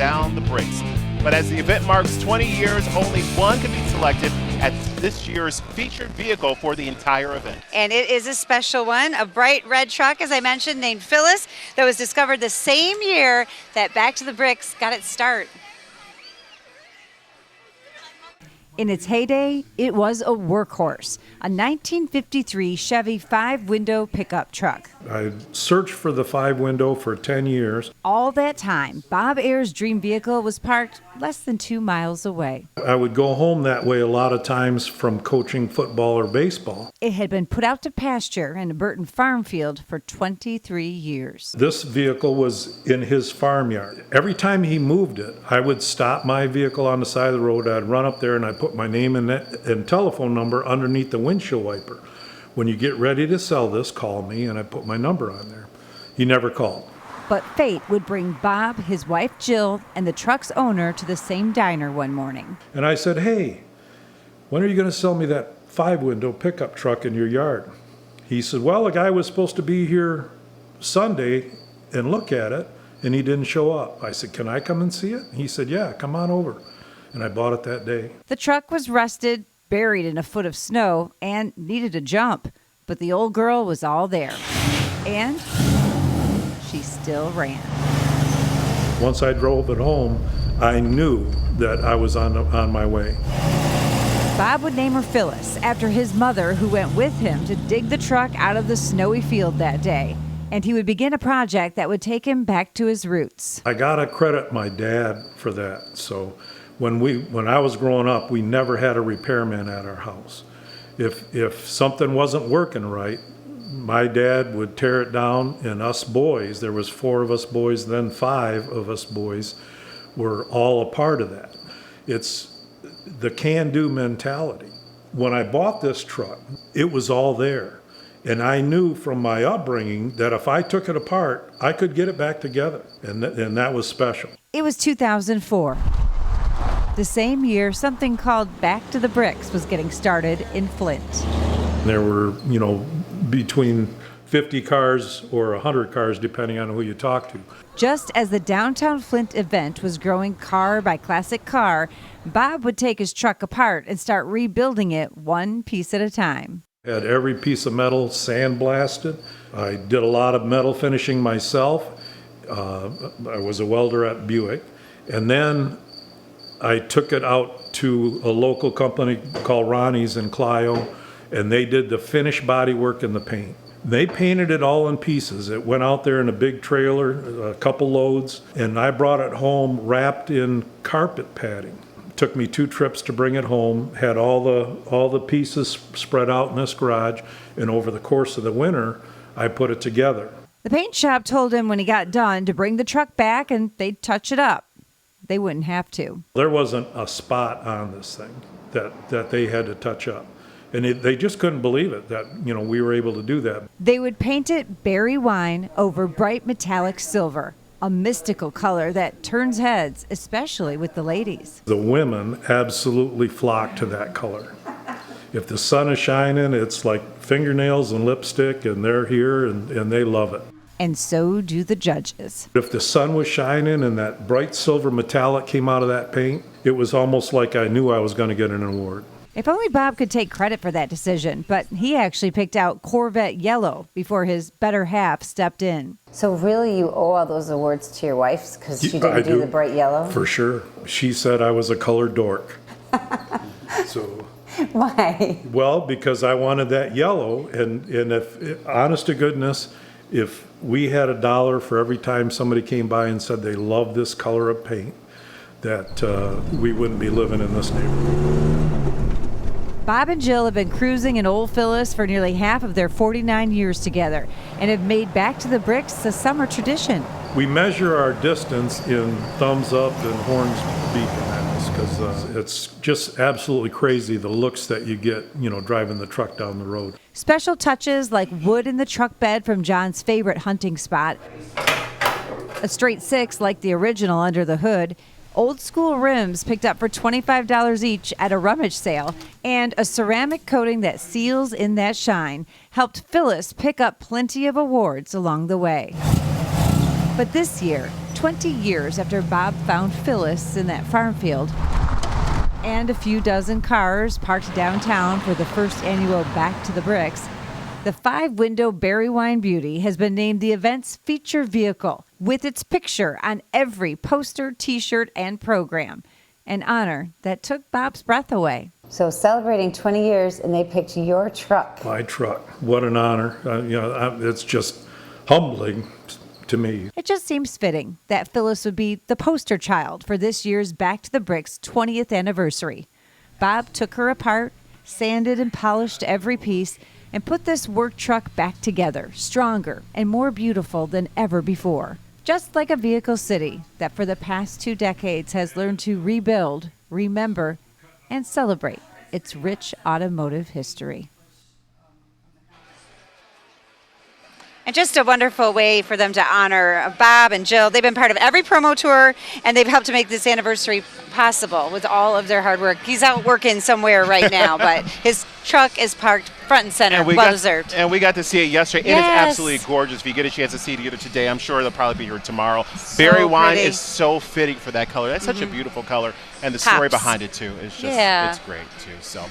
down the bricks. But as the event marks 20 years, only one can be selected as this year's featured vehicle for the entire event. And it is a special one, a bright red truck, as I mentioned, named Phyllis, that was discovered the same year that Back to the Bricks got its start. In its heyday, it was a workhorse, a 1953 Chevy 5-window pickup truck. I searched for the 5-window for 10 years. All that time, Bob Ayre's dream vehicle was parked less than 2 miles away. I would go home that way a lot of times from coaching football or baseball. It had been put out to pasture in a Burton farm field for 23 years. This vehicle was in his farmyard. Every time he moved it, I would stop my vehicle on the side of the road. I'd run up there and I'd put my name and telephone number underneath the windshield wiper. When you get ready to sell this, call me, and I put my number on there. He never called. But fate would bring Bob, his wife Jill, and the truck's owner to the same diner one morning. And I said, hey, when are you going to sell me that 5-window pickup truck in your yard? He said, well, the guy was supposed to be here Sunday and look at it, and he didn't show up. I said, can I come and see it? He said, yeah, come on over. And I bought it that day. The truck was rusted, buried in a foot of snow, and needed a jump. But the old girl was all there. And she still ran. Once I drove it home, I knew that I was on my way. Bob would name her Phyllis after his mother, who went with him to dig the truck out of the snowy field that day. And he would begin a project that would take him back to his roots. I gotta credit my dad for that. So when I was growing up, we never had a repairman at our house. If something wasn't working right, my dad would tear it down, and us boys, there was 4 of us boys, then 5 of us boys, were all a part of that. It's the can-do mentality. When I bought this truck, it was all there. And I knew from my upbringing that if I took it apart, I could get it back together, and that was special. It was 2004. The same year, something called Back to the Bricks was getting started in Flint. There were, between 50 cars or 100 cars, depending on who you talk to. Just as the downtown Flint event was growing car by classic car, Bob would take his truck apart and start rebuilding it one piece at a time. Had every piece of metal sandblasted. I did a lot of metal finishing myself. I was a welder at Buick. And then I took it out to a local company called Ronnie's in Clio, and they did the finished body work and the paint. They painted it all in pieces. It went out there in a big trailer, a couple loads, and I brought it home wrapped in carpet padding. It took me 2 trips to bring it home, had all the pieces spread out in this garage, and over the course of the winter, I put it together. The paint shop told him when he got done to bring the truck back and they'd touch it up. They wouldn't have to. There wasn't a spot on this thing that they had to touch up. And they just couldn't believe it that, we were able to do that. They would paint it berry wine over bright metallic silver, a mystical color that turns heads, especially with the ladies. The women absolutely flock to that color. If the sun is shining, it's like fingernails and lipstick, and they're here and they love it. And so do the judges. If the sun was shining and that bright silver metallic came out of that paint, it was almost like I knew I was going to get an award. If only Bob could take credit for that decision, but he actually picked out Corvette yellow before his better half stepped in. So really you owe all those awards to your wife because she didn't do the bright yellow? For sure. She said I was a color dork. So. Why? Well, because I wanted that yellow, and if honest to goodness, if we had $1 for every time somebody came by and said they love this color of paint, that we wouldn't be living in this neighborhood. Bob and Jill have been cruising in Old Phyllis for nearly half of their 49 years together and have made Back to the Bricks a summer tradition. We measure our distance in thumbs up and horns beeping at us because it's just absolutely crazy the looks that you get, driving the truck down the road. Special touches like wood in the truck bed from John's favorite hunting spot, a straight 6 like the original under the hood, old school rims picked up for $25 each at a rummage sale, and a ceramic coating that seals in that shine helped Phyllis pick up plenty of awards along the way. But this year, 20 years after Bob found Phyllis in that farm field, and a few dozen cars parked downtown for the first annual Back to the Bricks, the 5-window Berry Wine Beauty has been named the event's feature vehicle, with its picture on every poster, t-shirt, and program. An honor that took Bob's breath away. So celebrating 20 years, and they picked your truck. My truck. What an honor. It's just humbling to me. It just seems fitting that Phyllis would be the poster child for this year's Back to the Bricks 20th anniversary. Bob took her apart, sanded and polished every piece, and put this work truck back together, stronger and more beautiful than ever before. Just like a vehicle city that for the past 2 decades has learned to rebuild, remember, and celebrate its rich automotive history. And just a wonderful way for them to honor Bob and Jill. They've been part of every promo tour, and they've helped to make this anniversary possible with all of their hard work. He's out working somewhere right now, but his truck is parked front and center, well-deserved. And we got to see it yesterday. Yes. It is absolutely gorgeous. If you get a chance to see it either today, I'm sure they'll probably be here tomorrow. Berry wine is so fitting for that color. That's such a beautiful color. And the story behind it, too, is just, it's great, too. So.